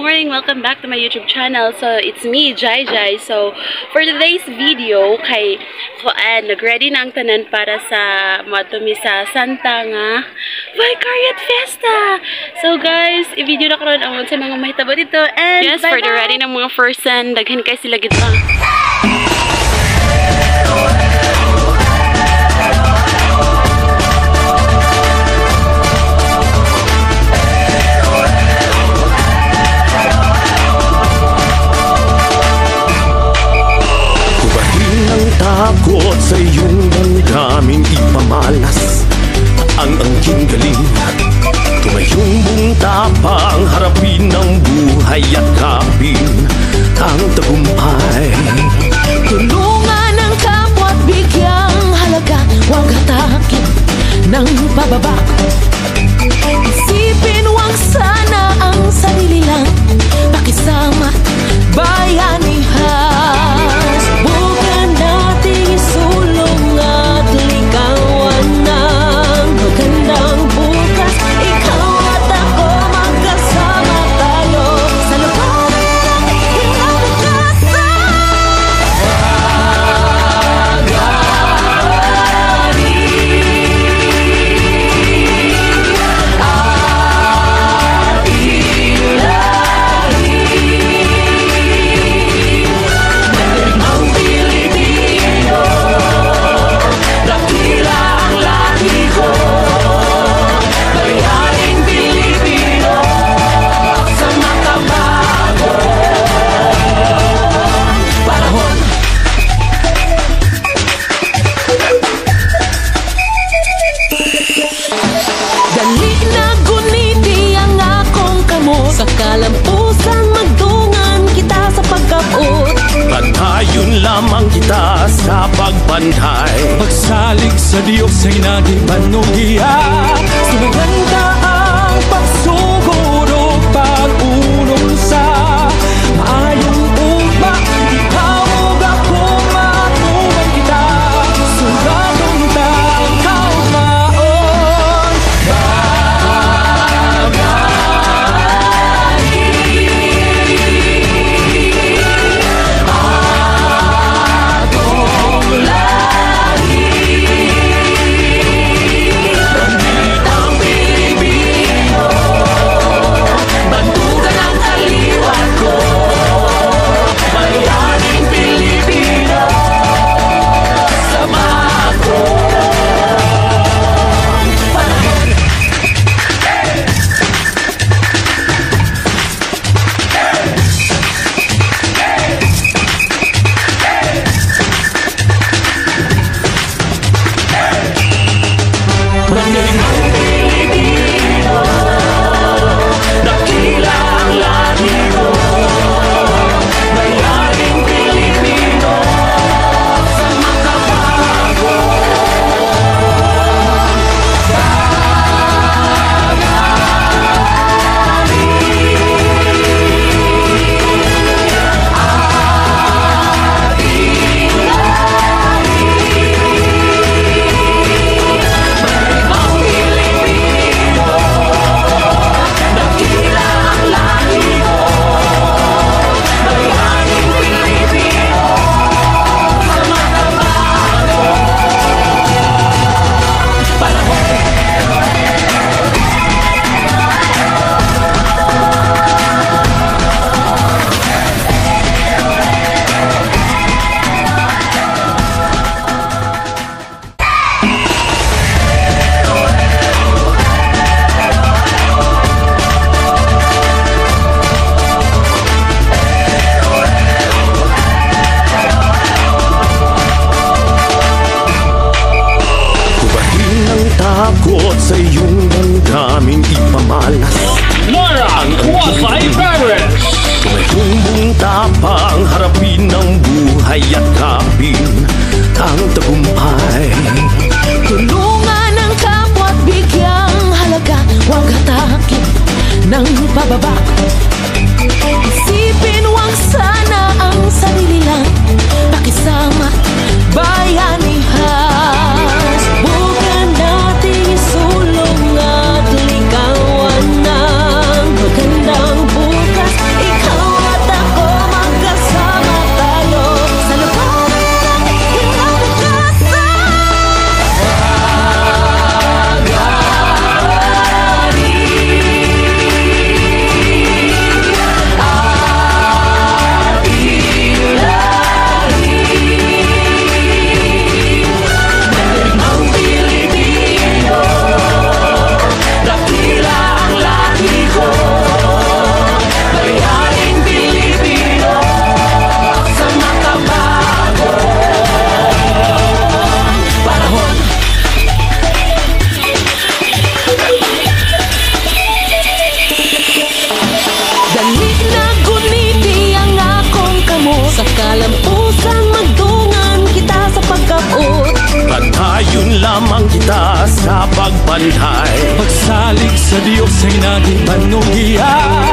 morning! Welcome back to my YouTube channel. So, it's me, Jai Jai. So, for today's video, kay nag-ready na ang tanan para sa matumi sa Santa nga Vicariate Fiesta. So, guys, i-video na karon ang sa mga mahitabo dito. And yes, for the ready ng mga person, daghan kay sila gito. Takot sa iyong damdaming ipamalas ang angking galing. Tumayong mong tapang harapin ang buhay at kapin ang tagumpay. Tulungan ang kapwa at bigyang halaga, huwag hatakin ng pababa. Isipin huwag sana ang sarili lang, pakisama bayanihan. Subukan nating isulong at ligawan ng magandang bukas. Ikaw at ako magkasama tayo sa lupain ng kalampusan, magdungan kita sa pagkabot. Patayon lamang kita sa pagbantay, pagsalig sa Diyos ay naging panuhiya. Sumaganda ang pagsugod o pag-unom sa maayong ugma. Ikaw o ako matuwag kita, suladong tang kaugmaon. takot sa iyong damdaming ipamalas ang angking galing. Tumayong mong tapang harapin ang buhay at kapin ang tagumpay. Tulungan ang kapwa at bigyang halaga, huwag hatakin ng pababa. Isipin huwag sana ang sarili lang, pakisama bayanihan. Subukan nating isulong at ligawan ng magandang bukas. pantay. Pagsalig sa Diyos ay naging panuhiya.